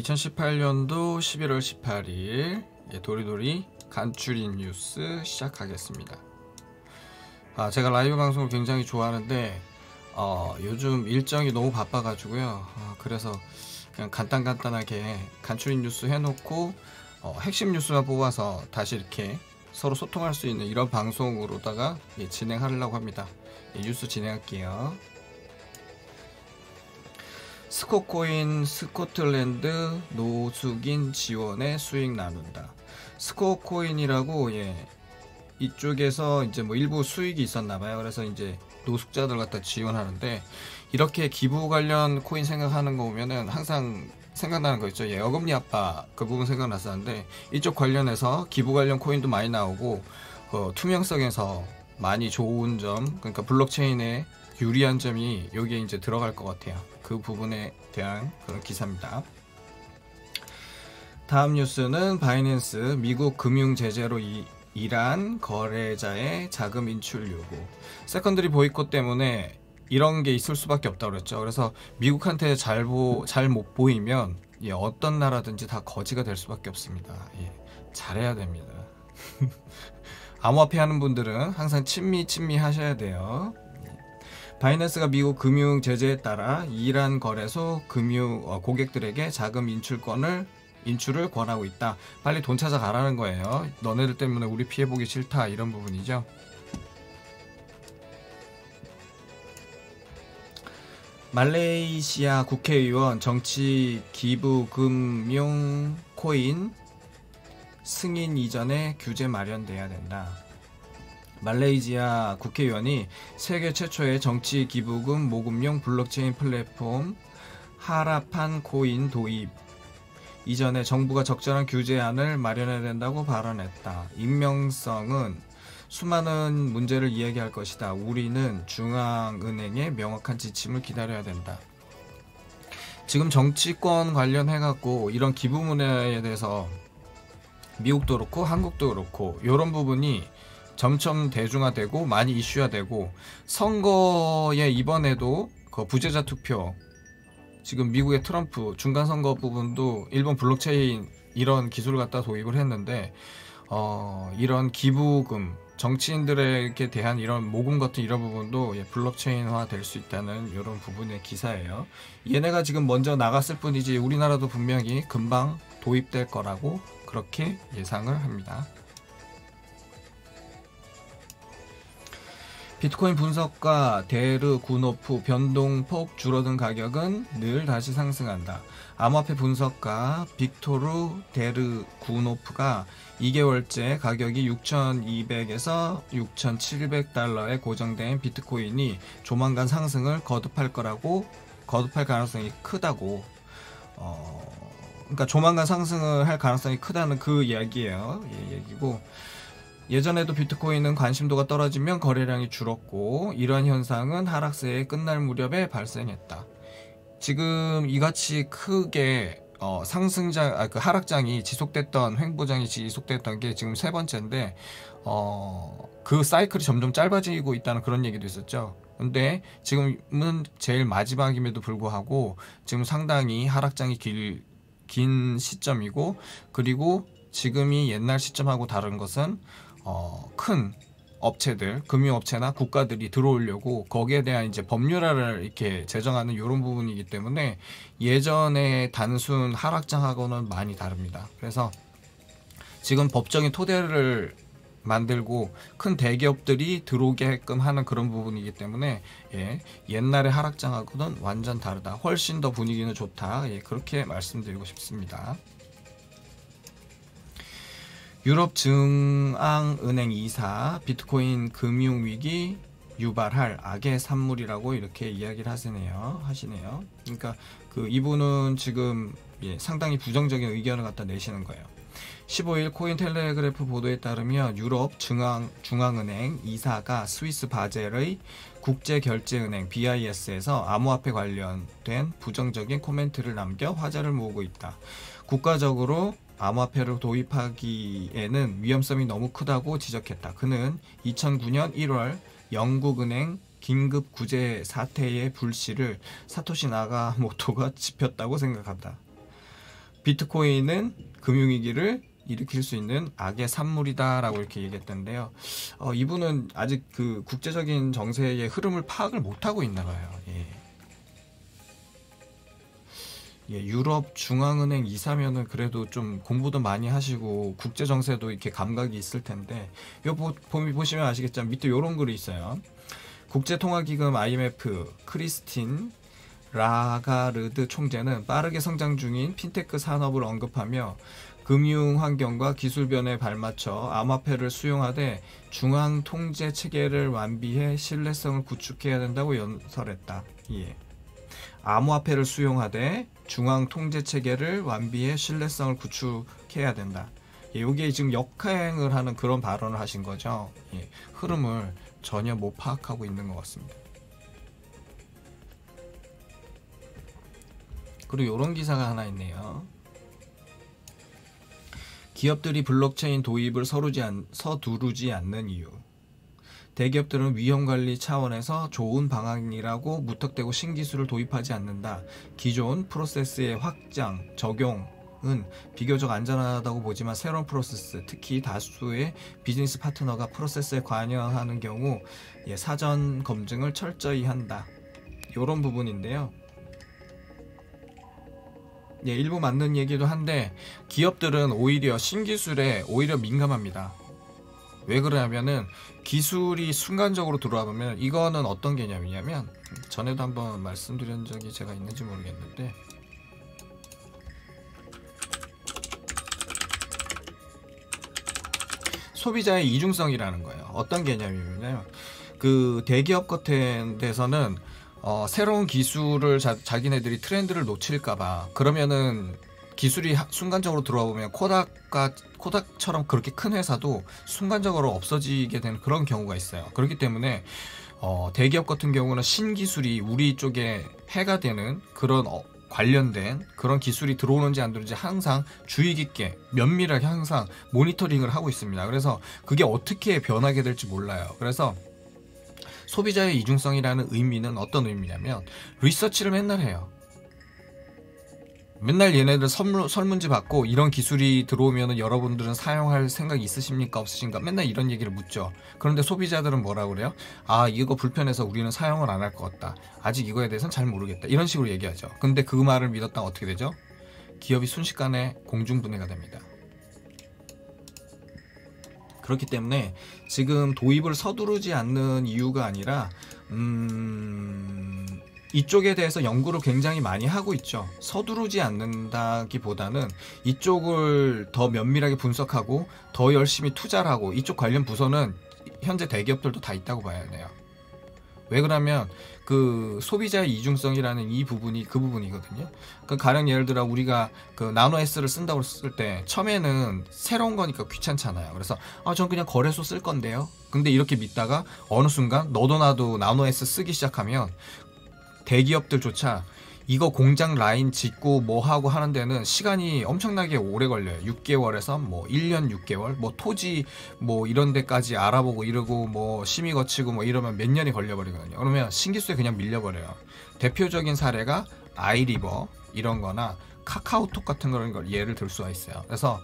2018년도 11월 18일 도리도리 간추린 뉴스 시작하겠습니다. 제가 라이브 방송을 굉장히 좋아하는데 요즘 일정이 너무 바빠가지고요. 그래서 그냥 간단하게 간추린 뉴스 해놓고 핵심 뉴스만 뽑아서 다시 이렇게 서로 소통할 수 있는 이런 방송으로다가 진행하려고 합니다. 뉴스 진행할게요. 스코코인 스코틀랜드 노숙인 지원에 수익 나눈다. 스코코인이라고 이쪽에서 이제 뭐 일부 수익이 있었나봐요. 그래서 이제 노숙자들 갖다 지원하는데, 이렇게 기부 관련 코인 생각하는 거 보면은 항상 생각나는 거 있죠. 어금니 아빠 그 부분 생각났었는데, 이쪽 관련해서 기부 관련 코인도 많이 나오고 투명성에서 많이 좋은 점, 그러니까 블록체인에 유리한 점이 여기에 이제 들어갈 것 같아요. 그 부분에 대한 그런 기사입니다. 다음 뉴스는 바이낸스 미국 금융 제재로 이란 거래자의 자금 인출 요구. 세컨드리 보이콧 때문에 이런 게 있을 수밖에 없다고 그랬죠. 그래서 미국한테 잘 못 보이면 어떤 나라든지 다 거지가 될 수밖에 없습니다. 잘해야 됩니다. 암호화폐 하는 분들은 항상 친미 하셔야 돼요. 바이낸스가 미국 금융 제재에 따라 이란 거래소 고객들에게 자금 인출을 권하고 있다. 빨리 돈 찾아가라는 거예요. 너네들 때문에 우리 피해보기 싫다, 이런 부분이죠. 말레이시아 국회의원 정치 기부금융 코인 승인 이전에 규제 마련돼야 된다. 말레이시아 국회의원이 세계 최초의 정치 기부금 모금용 블록체인 플랫폼 하라판 코인 도입 이전에 정부가 적절한 규제안을 마련해야 된다고 발언했다. 익명성은 수많은 문제를 이야기할 것이다. 우리는 중앙은행의 명확한 지침을 기다려야 된다. 지금 정치권 관련해갖고 이런 기부문에 대해서 미국도 그렇고 한국도 그렇고 이런 부분이 점점 대중화되고 많이 이슈화되고, 선거에 이번에도 그 부재자 투표, 지금 미국의 트럼프 중간선거 부분도 일본 블록체인 이런 기술을 갖다 도입을 했는데, 이런 기부금, 정치인들에게 대한 이런 모금 같은 이런 부분도 블록체인화 될 수 있다는 이런 부분의 기사예요. 얘네가 지금 먼저 나갔을 뿐이지 우리나라도 분명히 금방 도입될 거라고 그렇게 예상을 합니다. 비트코인 분석가 데르 구노프 변동폭 줄어든 가격은 늘 다시 상승한다. 암호화폐 분석가 빅토르 데르 구노프가 2개월째 가격이 6,200에서 6,700달러에 고정된 비트코인이 조만간 상승을 거듭할 가능성이 크다고, 그러니까 조만간 상승을 할 가능성이 크다는 그 이야기예요. 얘기고, 예전에도 비트코인은 관심도가 떨어지면 거래량이 줄었고, 이러한 현상은 하락세의 끝날 무렵에 발생했다. 지금 이같이 크게 하락장이 지속됐던, 횡보장이 지속됐던 게 지금 세 번째인데, 그 사이클이 점점 짧아지고 있다는 그런 얘기도 있었죠. 근데 지금은 제일 마지막임에도 불구하고 지금 상당히 하락장이 긴 시점이고, 그리고 지금이 옛날 시점하고 다른 것은 큰 업체들, 금융업체나 국가들이 들어오려고 거기에 대한 이제 법률화를 이렇게 제정하는 이런 부분이기 때문에 예전의 단순 하락장하고는 많이 다릅니다. 그래서 지금 법적인 토대를 만들고 큰 대기업들이 들어오게끔 하는 그런 부분이기 때문에 옛날의 하락장하고는 완전 다르다. 훨씬 더 분위기는 좋다. 그렇게 말씀드리고 싶습니다. 유럽 중앙은행 이사 비트코인 금융위기 유발할 악의 산물이라고 이렇게 이야기를 하시네요. 그러니까 이분은 지금 상당히 부정적인 의견을 갖다 내시는 거예요. 15일 코인텔레그래프 보도에 따르면 유럽 중앙은행 이사가 스위스 바젤의 국제결제은행 BIS에서 암호화폐 관련된 부정적인 코멘트를 남겨 화제를 모으고 있다. 국가적으로 암호화폐를 도입하기에는 위험성이 너무 크다고 지적했다. 그는 2009년 1월 영국은행 긴급 구제 사태의 불씨를 사토시 나가모토가 지폈다고 생각한다. 비트코인은 금융위기를 일으킬 수 있는 악의 산물이다라고 이렇게 얘기했던데요. 이분은 아직 그 국제적인 정세의 흐름을 파악을 못하고 있나 봐요. 유럽 중앙은행 이사면은 그래도 좀 공부도 많이 하시고 국제 정세도 이렇게 감각이 있을 텐데, 요 보시면 아시겠지만 밑에 요런 글이 있어요. 국제통화기금 IMF 크리스틴 라가르드 총재는 빠르게 성장 중인 핀테크 산업을 언급하며 금융 환경과 기술 변화에 발맞춰 암호화폐를 수용하되 중앙 통제 체계를 완비해 신뢰성을 구축해야 된다고 연설했다. 암호화폐를 수용하되 중앙 통제 체계를 완비해 신뢰성을 구축해야 된다. 이게 지금 역행을 하는 그런 발언을 하신 거죠. 흐름을 전혀 못 파악하고 있는 것 같습니다. 그리고 이런 기사가 하나 있네요. 기업들이 블록체인 도입을 서두르지 않는 이유. 대기업들은 위험관리 차원에서 좋은 방안이라고 무턱대고 신기술을 도입하지 않는다. 기존 프로세스의 확장, 적용은 비교적 안전하다고 보지만 새로운 프로세스, 특히 다수의 비즈니스 파트너가 프로세스에 관여하는 경우 사전 검증을 철저히 한다. 이런 부분인데요. 일부 맞는 얘기도 한데, 기업들은 오히려 신기술에 오히려 민감합니다. 왜 그러냐면은 기술이 순간적으로 들어와 보면, 이거는 어떤 개념이냐면, 전에도 한번 말씀드린 적이 제가 있는지 모르겠는데, 소비자의 이중성이라는 거예요. 어떤 개념이냐면, 그 대기업 같은 데서는 새로운 기술을 자기네들이 트렌드를 놓칠까봐, 그러면은 기술이 순간적으로 들어와 보면 코닥처럼 그렇게 큰 회사도 순간적으로 없어지게 되는 그런 경우가 있어요. 그렇기 때문에 대기업 같은 경우는 신기술이 우리 쪽에 해가 되는 그런 관련된 그런 기술이 들어오는지 안 들어오는지 항상 주의 깊게 면밀하게 항상 모니터링을 하고 있습니다. 그래서 그게 어떻게 변하게 될지 몰라요. 그래서 소비자의 이중성이라는 의미는 어떤 의미냐면, 리서치를 맨날 해요. 맨날 얘네들 설문지 받고, 이런 기술이 들어오면 여러분들은 사용할 생각이 있으십니까 없으신가, 맨날 이런 얘기를 묻죠. 그런데 소비자들은 뭐라고 그래요? 이거 불편해서 우리는 사용을 안 할 것 같다. 아직 이거에 대해서는 잘 모르겠다. 이런 식으로 얘기하죠. 근데 그 말을 믿었다가 어떻게 되죠? 기업이 순식간에 공중분해가 됩니다. 그렇기 때문에 지금 도입을 서두르지 않는 이유가 아니라 이쪽에 대해서 연구를 굉장히 많이 하고 있죠. 서두르지 않는다기보다는 이쪽을 더 면밀하게 분석하고 더 열심히 투자를 하고, 이쪽 관련 부서는 현재 대기업들도 다 있다고 봐야 돼요. 왜 그러면 그 소비자의 이중성이라는 이 부분이 그 부분이거든요. 그 가령 예를 들어 우리가 그 나노 S를 쓴다고 했을 때 처음에는 새로운 거니까 귀찮잖아요. 그래서 전 그냥 거래소 쓸 건데요. 근데 이렇게 믿다가 어느 순간 너도 나도 나노 S 쓰기 시작하면 대기업들조차 이거 공장 라인 짓고 뭐 하고 하는 데는 시간이 엄청나게 오래 걸려요. 6개월에서 뭐 1년 6개월, 뭐 토지 뭐 이런 데까지 알아보고 이러고 뭐 심의 거치고 뭐 이러면 몇 년이 걸려버리거든요. 그러면 신기술에 그냥 밀려버려요. 대표적인 사례가 아이리버 이런 거나 카카오톡 같은 걸 예를 들 수가 있어요. 그래서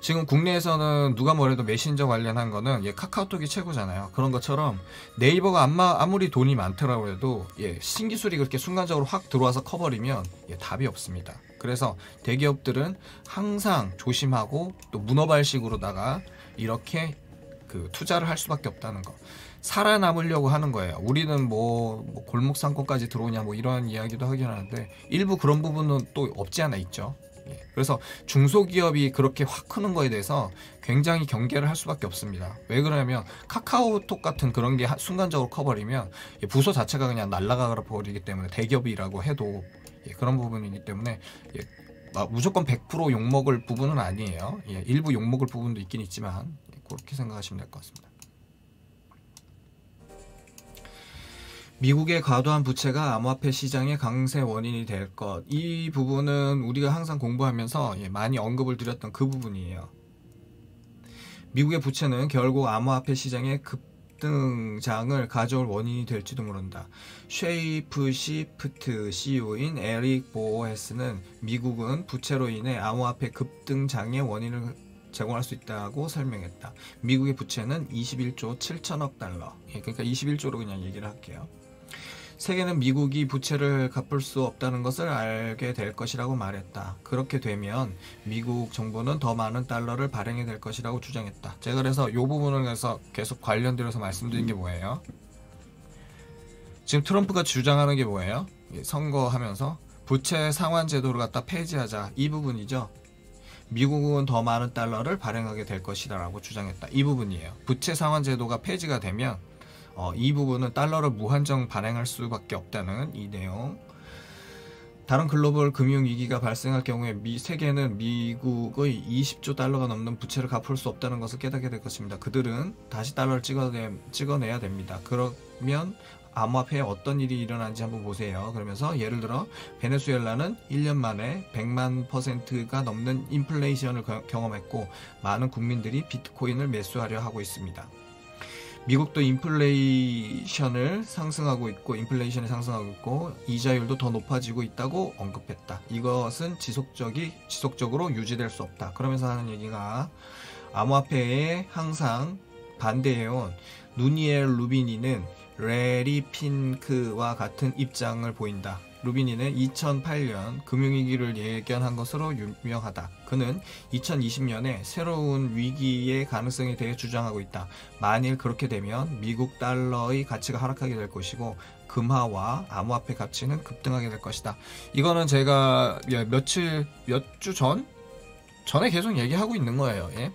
지금 국내에서는 누가 뭐래도 메신저 관련한 거는 카카오톡이 최고잖아요. 그런 것처럼 네이버가 아무리 돈이 많더라고 해도 신기술이 그렇게 순간적으로 확 들어와서 커버리면 답이 없습니다. 그래서 대기업들은 항상 조심하고 또 문어발식으로다가 이렇게 그 투자를 할 수밖에 없다는 거. 살아남으려고 하는 거예요. 우리는 뭐 골목상권까지 들어오냐 뭐 이런 이야기도 하긴 하는데, 일부 그런 부분은 또 없지 않아 있죠. 그래서 중소기업이 그렇게 확 크는 거에 대해서 굉장히 경계를 할 수밖에 없습니다. 왜 그러냐면 카카오톡 같은 그런 게 순간적으로 커버리면 부서 자체가 그냥 날아가 버리기 때문에, 대기업이라고 해도 그런 부분이기 때문에 무조건 100% 욕먹을 부분은 아니에요. 일부 욕먹을 부분도 있긴 있지만 그렇게 생각하시면 될 것 같습니다. 미국의 과도한 부채가 암호화폐 시장의 강세 원인이 될 것. 이 부분은 우리가 항상 공부하면서 많이 언급을 드렸던 그 부분이에요. 미국의 부채는 결국 암호화폐 시장의 급등장을 가져올 원인이 될지도 모른다. 쉐이프 시프트 CEO인 에릭 보헤스는 미국은 부채로 인해 암호화폐 급등장의 원인을 제공할 수 있다고 설명했다. 미국의 부채는 21조 7천억 달러. 그러니까 21조로 그냥 얘기를 할게요. 세계는 미국이 부채를 갚을 수 없다는 것을 알게 될 것이라고 말했다. 그렇게 되면 미국 정부는 더 많은 달러를 발행해 될 것이라고 주장했다. 제가 그래서 이 부분을 계속 관련들어서 말씀드린 게 뭐예요? 지금 트럼프가 주장하는 게 뭐예요? 선거하면서 부채 상환 제도를 갖다 폐지하자, 이 부분이죠. 미국은 더 많은 달러를 발행하게 될 것이다 라고 주장했다. 이 부분이에요. 부채 상환 제도가 폐지가 되면 이 부분은 달러를 무한정 발행할 수밖에 없다는 이 내용. 다른 글로벌 금융위기가 발생할 경우에 세계는 미국의 20조 달러가 넘는 부채를 갚을 수 없다는 것을 깨닫게 될 것입니다. 그들은 다시 달러를 찍어내야 됩니다. 그러면 암호화폐에 어떤 일이 일어나는지 한번 보세요. 그러면서 예를 들어 베네수엘라는 1년 만에 100만 %가 넘는 인플레이션을 경험했고 많은 국민들이 비트코인을 매수하려 하고 있습니다. 미국도 인플레이션이 상승하고 있고 이자율도 더 높아지고 있다고 언급했다. 이것은 지속적으로 유지될 수 없다. 그러면서 하는 얘기가 암호화폐에 항상 반대해온 누니엘 루비니는 레리 핑크와 같은 입장을 보인다. 루비니는 2008년 금융위기를 예견한 것으로 유명하다. 그는 2020년에 새로운 위기의 가능성에 대해 주장하고 있다. 만일 그렇게 되면 미국 달러의 가치가 하락하게 될 것이고 금화와 암호화폐 가치는 급등하게 될 것이다. 이거는 제가 몇 주 전에 계속 얘기하고 있는 거예요. 예?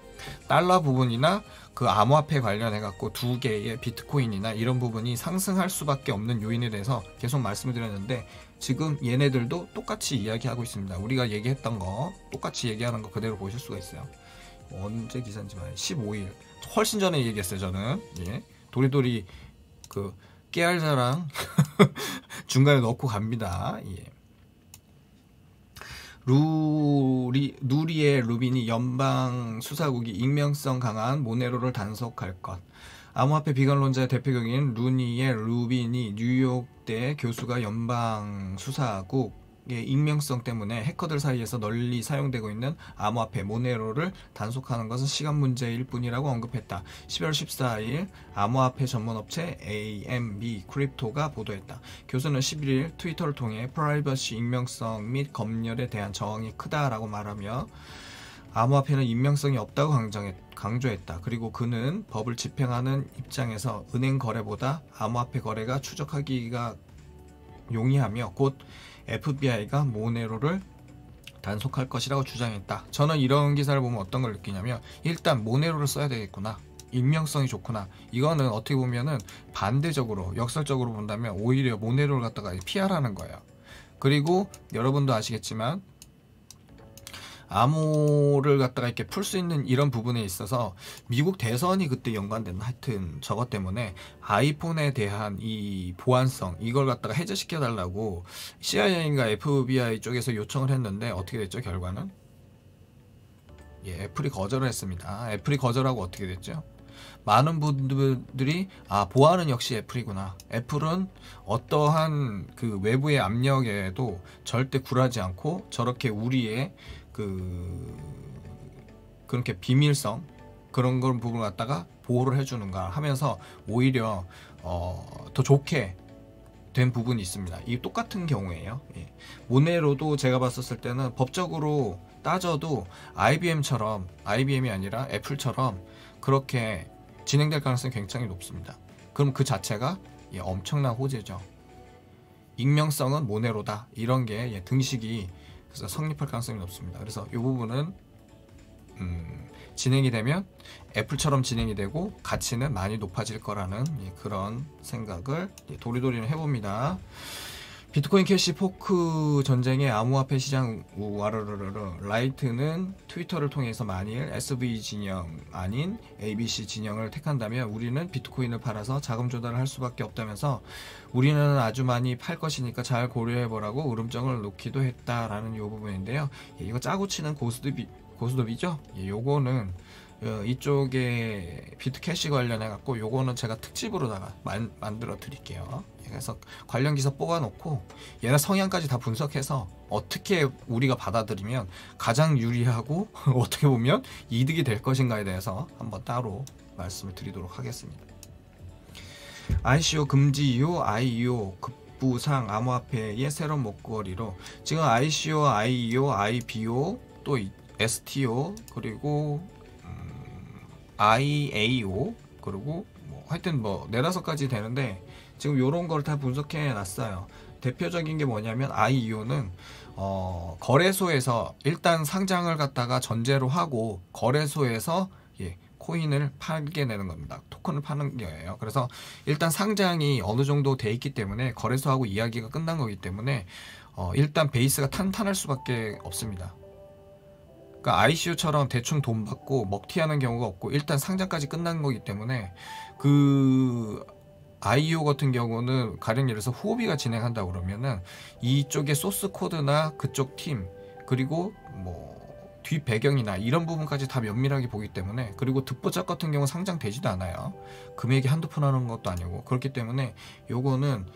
달러 부분이나 그 암호화폐 관련해갖고 두 개의 비트코인이나 이런 부분이 상승할 수밖에 없는 요인에 대해서 계속 말씀을 드렸는데 지금 얘네들도 똑같이 이야기하고 있습니다. 우리가 얘기했던 거 똑같이 얘기하는 거 그대로 보실 수가 있어요. 언제 기사인지 말이에요. 15일 훨씬 전에 얘기했어요. 저는 예. 도리도리 그 깨알자랑 중간에 넣고 갑니다. 예. 누리의 루빈이 연방 수사국이 익명성 강한 모네로를 단속할 것. 암호화폐 비관론자의 대표격인 루니의 루빈이 뉴욕대 교수가 연방 수사국의 익명성 때문에 해커들 사이에서 널리 사용되고 있는 암호화폐 모네로를 단속하는 것은 시간 문제일 뿐이라고 언급했다. 10월 14일 암호화폐 전문업체 AMB 크립토가 보도했다. 교수는 11일 트위터를 통해 프라이버시 익명성 및 검열에 대한 저항이 크다라고 말하며 암호화폐는 익명성이 없다고 강조했다. 그리고 그는 법을 집행하는 입장에서 은행 거래보다 암호화폐 거래가 추적하기가 용이하며 곧 FBI가 모네로를 단속할 것이라고 주장했다. 저는 이런 기사를 보면 어떤 걸 느끼냐면 일단 모네로를 써야 되겠구나. 익명성이 좋구나. 이거는 어떻게 보면은 반대적으로 역설적으로 본다면 오히려 모네로를 갖다가 피하라는 거예요. 그리고 여러분도 아시겠지만 암호를 갖다가 이렇게 풀 수 있는 이런 부분에 있어서 미국 대선이 그때 연관된 하여튼 저것 때문에 아이폰에 대한 이 보안성 이걸 갖다가 해제시켜 달라고 CIA인가 FBI 쪽에서 요청을 했는데 어떻게 됐죠? 결과는 예, 애플이 거절을 했습니다. 애플이 거절하고 어떻게 됐죠? 많은 분들이 보안은 역시 애플이구나. 애플은 어떠한 그 외부의 압력에도 절대 굴하지 않고 저렇게 우리의 그렇게 비밀성 그런 걸 부분을 갖다가 보호를 해주는가 하면서 오히려 더 좋게 된 부분이 있습니다. 이 똑같은 경우에요. 예. 모네로도 제가 봤었을 때는 법적으로 따져도 IBM이 아니라 애플처럼 그렇게 진행될 가능성이 굉장히 높습니다. 그럼 그 자체가 엄청난 호재죠. 익명성은 모네로다 이런 게 등식이 그래서 성립할 가능성이 높습니다. 그래서 이 부분은 진행이 되면 애플처럼 진행이 되고 가치는 많이 높아질 거라는 그런 생각을 도리도리는 해봅니다. 비트코인 캐시 포크 전쟁의 암호화폐 시장 와르르르 라이트는 트위터를 통해서 만일 SV 진영 아닌 ABC 진영을 택한다면 우리는 비트코인을 팔아서 자금 조달을 할 수밖에 없다면서 우리는 아주 많이 팔 것이니까 잘 고려해보라고 울음장을 놓기도 했다라는 이 부분인데요. 이거 짜고 치는 고스톱이죠. 요거는 이쪽에 비트캐시 관련해 갖고 요거는 제가 특집으로다가 만들어 드릴게요. 그래서 관련 기사 뽑아 놓고 얘네 성향까지 다 분석해서 어떻게 우리가 받아들이면 가장 유리하고 어떻게 보면 이득이 될 것인가에 대해서 한번 따로 말씀을 드리도록 하겠습니다. ICO 금지 이후 IEO 급부상 암호화폐의 새로운 목걸이로 지금 ICO, IEO, IBO 또 STO 그리고 IAO 그리고 뭐 하여튼 뭐 4-5가지 되는데 지금 요런 걸 다 분석해 놨어요. 대표적인 게 뭐냐면 IEO는 거래소에서 일단 상장을 갖다가 전제로 하고 거래소에서 코인을 팔게 되는 겁니다. 토큰을 파는 거예요. 그래서 일단 상장이 어느 정도 돼 있기 때문에 거래소하고 이야기가 끝난 거기 때문에 일단 베이스가 탄탄할 수밖에 없습니다. 그러니까 ICO처럼 대충 돈 받고 먹튀하는 경우가 없고 일단 상장까지 끝난 거기 때문에 그 IEO 같은 경우는 가령 예를 들어서 후오비가 진행한다 그러면은 이쪽에 소스 코드나 그쪽 팀 그리고 뭐 뒷 배경이나 이런 부분까지 다 면밀하게 보기 때문에 그리고 득보잡 같은 경우 상장되지도 않아요. 금액이 한두 푼 하는 것도 아니고 그렇기 때문에 요거는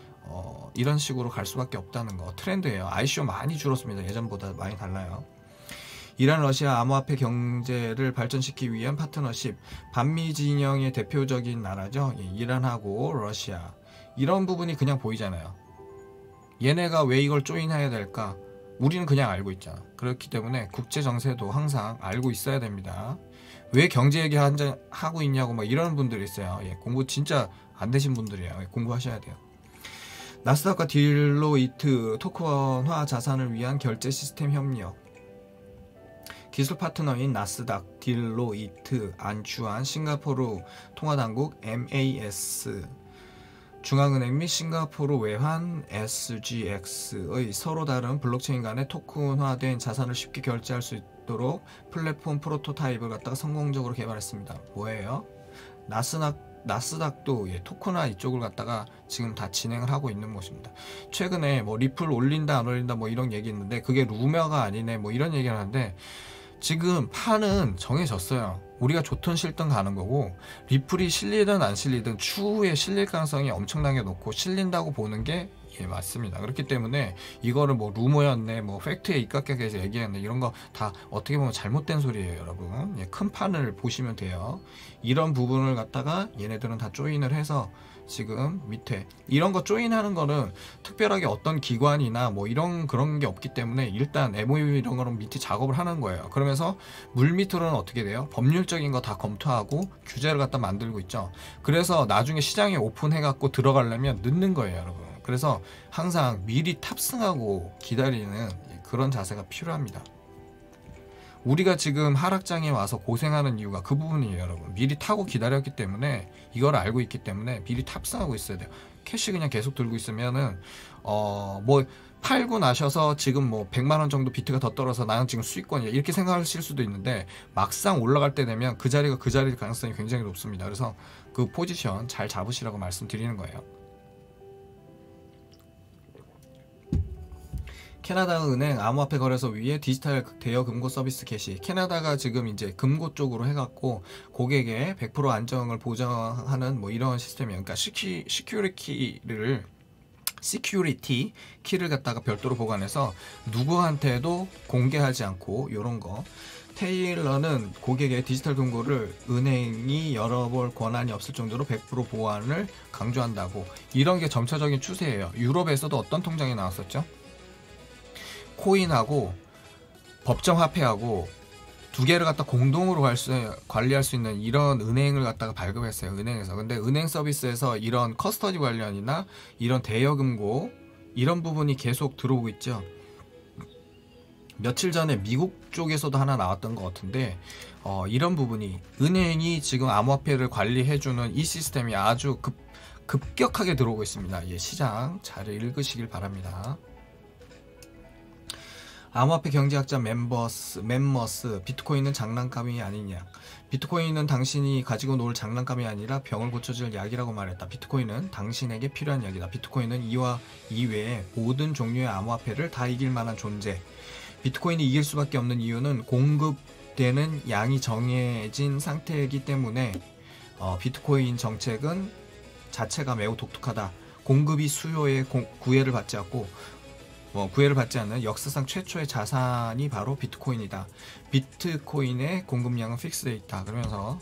이런 식으로 갈 수밖에 없다는 거 트렌드예요. ICO 많이 줄었습니다. 예전보다 많이 달라요. 이란 러시아 암호화폐 경제를 발전시키기 위한 파트너십 반미 진영의 대표적인 나라죠. 이란하고 러시아 이런 부분이 그냥 보이잖아요. 얘네가 왜 이걸 조인해야 될까? 우리는 그냥 알고 있잖아. 그렇기 때문에 국제 정세도 항상 알고 있어야 됩니다. 왜 경제 얘기 하고 있냐고 막 이러는 분들이 있어요. 공부 진짜 안 되신 분들이에요. 공부하셔야 돼요. 나스닥과 딜로이트 토큰화 자산을 위한 결제 시스템 협력 기술 파트너인 나스닥, 딜로이트, 안추안, 싱가포르 통화당국 MAS, 중앙은행 및 싱가포르 외환 SGX의 서로 다른 블록체인 간의 토큰화된 자산을 쉽게 결제할 수 있도록 플랫폼 프로토타입을 갖다가 성공적으로 개발했습니다. 뭐예요? 나스닥도 토큰화 이쪽을 갖다가 지금 다 진행을 하고 있는 것입니다. 최근에 뭐 리플 올린다 안 올린다 뭐 이런 얘기 있는데 그게 루머가 아니네 뭐 이런 얘기를 하는데 지금 판은 정해졌어요. 우리가 좋든 싫든 가는 거고 리플이 실리든 안 실리든 추후에 실릴 가능성이 엄청나게 높고 실린다고 보는 게 맞습니다. 그렇기 때문에 이거를 뭐 루머였네 뭐 팩트에 입각해서 얘기했네 이런 거 다 어떻게 보면 잘못된 소리예요. 여러분 큰 판을 보시면 돼요. 이런 부분을 갖다가 얘네들은 다 조인을 해서 지금 밑에 이런 거 조인하는 거는 특별하게 어떤 기관이나 뭐 이런 그런 게 없기 때문에 일단 MOU 이런 거는 밑에 작업을 하는 거예요. 그러면서 물 밑으로는 어떻게 돼요? 법률적인 거 다 검토하고 규제를 갖다 만들고 있죠. 그래서 나중에 시장에 오픈해 갖고 들어가려면 늦는 거예요, 여러분. 그래서 항상 미리 탑승하고 기다리는 그런 자세가 필요합니다. 우리가 지금 하락장에 와서 고생하는 이유가 그 부분이에요, 여러분. 미리 타고 기다렸기 때문에 이걸 알고 있기 때문에 미리 탑승하고 있어야 돼요. 캐시 그냥 계속 들고 있으면은 뭐 팔고 나셔서 지금 뭐 100만 원 정도 비트가 더 떨어서 나는 지금 수익권이야 이렇게 생각하실 수도 있는데 막상 올라갈 때 되면 그 자리가 그 자리일 가능성이 굉장히 높습니다. 그래서 그 포지션 잘 잡으시라고 말씀드리는 거예요. 캐나다 은행 암호화폐 거래소 위에 디지털 대여 금고 서비스 개시. 캐나다가 지금 이제 금고 쪽으로 해갖고 고객의 100% 안정을 보장하는 뭐 이런 시스템이에요. 그러니까 시큐리티 키를 갖다가 별도로 보관해서 누구한테도 공개하지 않고 요런 거. 테일러는 고객의 디지털 금고를 은행이 열어볼 권한이 없을 정도로 100% 보안을 강조한다고. 이런 게 점차적인 추세예요. 유럽에서도 어떤 통장이 나왔었죠? 코인하고 법정화폐하고 두 개를 갖다 공동으로 관리할 수 있는 이런 은행을 갖다가 발급했어요. 은행에서. 근데 은행 서비스에서 이런 커스터디 관련이나 이런 대여금고 이런 부분이 계속 들어오고 있죠. 며칠 전에 미국 쪽에서도 하나 나왔던 것 같은데 이런 부분이 은행이 지금 암호화폐를 관리해주는 이 시스템이 아주 급격하게 들어오고 있습니다. 예, 시장 잘 읽으시길 바랍니다. 암호화폐 경제학자 멤머스 비트코인은 장난감이 아니냐. 비트코인은 당신이 가지고 놀 장난감이 아니라 병을 고쳐줄 약이라고 말했다. 비트코인은 당신에게 필요한 약이다. 비트코인은 이와 이외의 모든 종류의 암호화폐를 다 이길 만한 존재. 비트코인이 이길 수밖에 없는 이유는 공급 공급되는 양이 정해진 상태이기 때문에 비트코인 정책은 자체가 매우 독특하다. 공급이 수요에 구애를 받지 않고 구애를 받지 않는 역사상 최초의 자산이 바로 비트코인이다. 비트코인의 공급량은 픽스되어 있다. 그러면서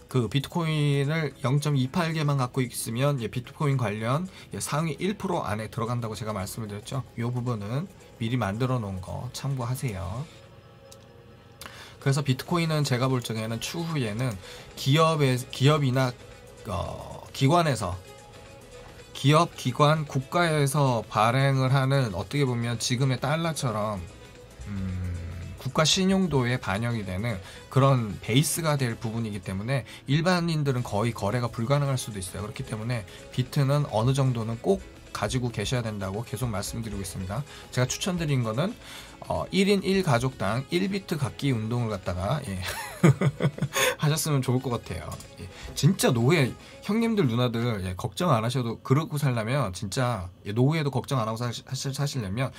그 비트코인을 0.28개만 갖고 있으면 비트코인 관련 상위 1% 안에 들어간다고 제가 말씀을 드렸죠. 이 부분은 미리 만들어 놓은 거 참고하세요. 그래서 비트코인은 제가 볼 적에는 추후에는 기업이나 기관에서 기관, 국가에서 발행을 하는 어떻게 보면 지금의 달러처럼 국가 신용도에 반영이 되는 그런 베이스가 될 부분이기 때문에 일반인들은 거의 거래가 불가능할 수도 있어요. 그렇기 때문에 비트는 어느 정도는 꼭 가지고 계셔야 된다고 계속 말씀드리고 있습니다. 제가 추천드린 거는 1인 1가족당 1비트 갖기 운동을 갖다가 하셨으면 좋을 것 같아요. 진짜 노후에 형님들 누나들 걱정 안 하셔도, 그러고 살려면 진짜 노후에도 걱정 안 하고 사시려면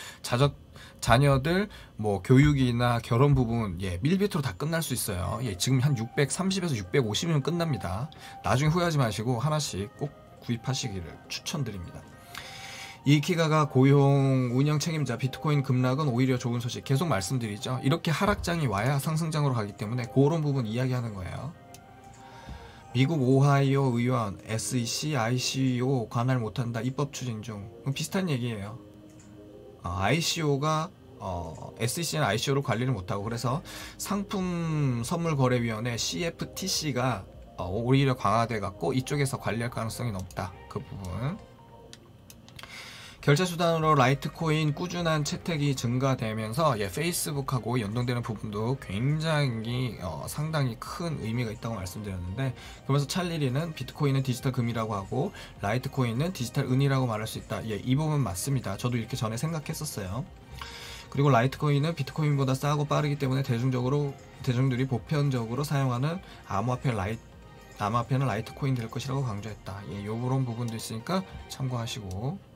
자녀들 뭐 교육이나 결혼 부분 1비트로 다 끝날 수 있어요. 지금 한 630에서 650이면 끝납니다. 나중에 후회하지 마시고 하나씩 꼭 구입하시기를 추천드립니다. 이키가가 고용 운영 책임자. 비트코인 급락은 오히려 좋은 소식. 계속 말씀드리죠. 이렇게 하락장이 와야 상승장으로 가기 때문에 그런 부분 이야기하는 거예요. 미국 오하이오 의원 SEC, ICO 관할 못한다. 입법 추진 중. 비슷한 얘기예요. ICO가 SEC는 ICO로 관리를 못하고, 그래서 상품선물거래위원회 CFTC가 오히려 강화돼 갖고 이쪽에서 관리할 가능성이 높다. 그 부분. 결제수단으로 라이트코인 꾸준한 채택이 증가되면서 페이스북하고 연동되는 부분도 굉장히 상당히 큰 의미가 있다고 말씀드렸는데, 그러면서 찰리리는 비트코인은 디지털 금이라고 하고 라이트코인은 디지털 은이라고 말할 수 있다. 이 부분 맞습니다. 저도 이렇게 전에 생각했었어요. 그리고 라이트코인은 비트코인보다 싸고 빠르기 때문에 대중들이 보편적으로 사용하는 암호화폐는 라이트코인 될 것이라고 강조했다. 요런 부분도 있으니까 참고하시고,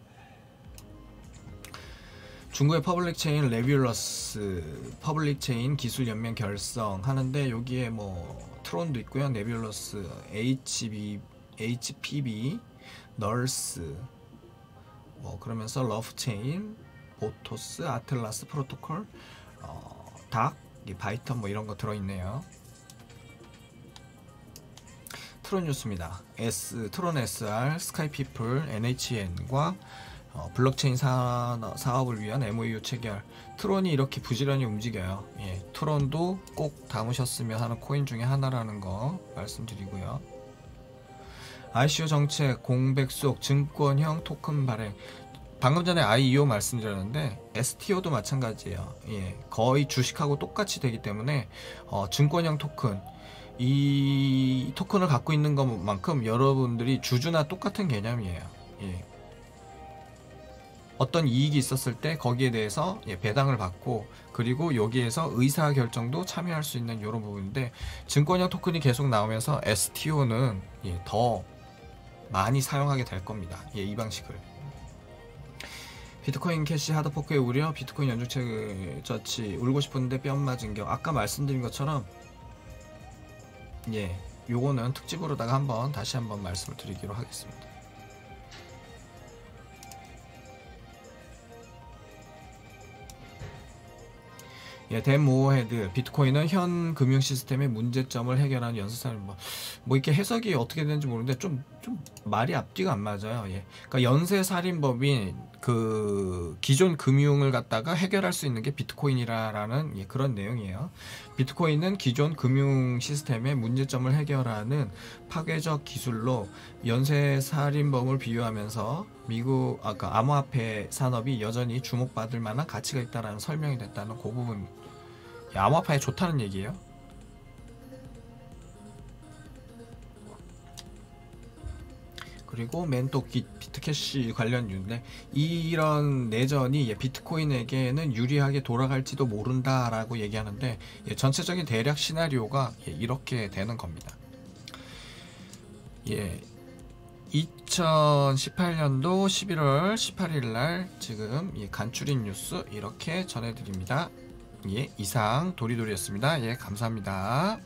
중국의 퍼블릭체인 네뷸러스 퍼블릭체인 기술연맹 결성하는데, 여기에 뭐 트론도 있고요, 네뷸러스, HPB, 널스, 그러면서 러프체인, 보토스, 아틀라스 프로토콜, 닥, 바이턴 이런 거 들어있네요. 트론 뉴스입니다. 트론 SR, 스카이피플, NHN과 블록체인 사업을 위한 MOU 체결. 트론이 이렇게 부지런히 움직여요. 트론도 꼭 담으셨으면 하는 코인 중에 하나라는 거 말씀드리고요. ICO 정책, 공백 속 증권형 토큰 발행. 방금 전에 IEO 말씀드렸는데 STO도 마찬가지예요. 거의 주식하고 똑같이 되기 때문에 증권형 토큰, 이 토큰을 갖고 있는 것만큼 여러분들이 주주나 똑같은 개념이에요. 어떤 이익이 있었을 때 거기에 대해서 배당을 받고, 그리고 여기에서 의사결정도 참여할 수 있는 이런 부분인데, 증권형 토큰이 계속 나오면서 STO는 더 많이 사용하게 될 겁니다. 이 방식을. 비트코인 캐시 하드포크의 우려. 비트코인 연중체 저치 울고 싶은데 뺨 맞은 격. 아까 말씀드린 것처럼 요거는 특집으로다가 다시 한번 말씀을 드리기로 하겠습니다. 댄 모어헤드. 비트코인은 현 금융 시스템의 문제점을 해결하는 연쇄살인. 이렇게 해석이 어떻게 되는지 모르는데 좀 말이 앞뒤가 안 맞아요. 그러니까 연쇄살인법인 그 기존 금융을 갖다가 해결할 수 있는 게 비트코인이라는 그런 내용이에요. 비트코인은 기존 금융 시스템의 문제점을 해결하는 파괴적 기술로 연쇄살인범을 비유하면서 미국 암호화폐 산업이 여전히 주목받을 만한 가치가 있다라는 설명이 됐다는 그 부분. 암호화폐에 좋다는 얘기예요. 그리고 멘토 비트캐시 관련 뉴인데, 이런 내전이 비트코인에게는 유리하게 돌아갈지도 모른다라고 얘기하는데, 전체적인 대략 시나리오가 이렇게 되는 겁니다. 2018년도 11월 18일 날 지금 간추린 뉴스 이렇게 전해드립니다. 예, 이상 도리도리였습니다. 예, 감사합니다.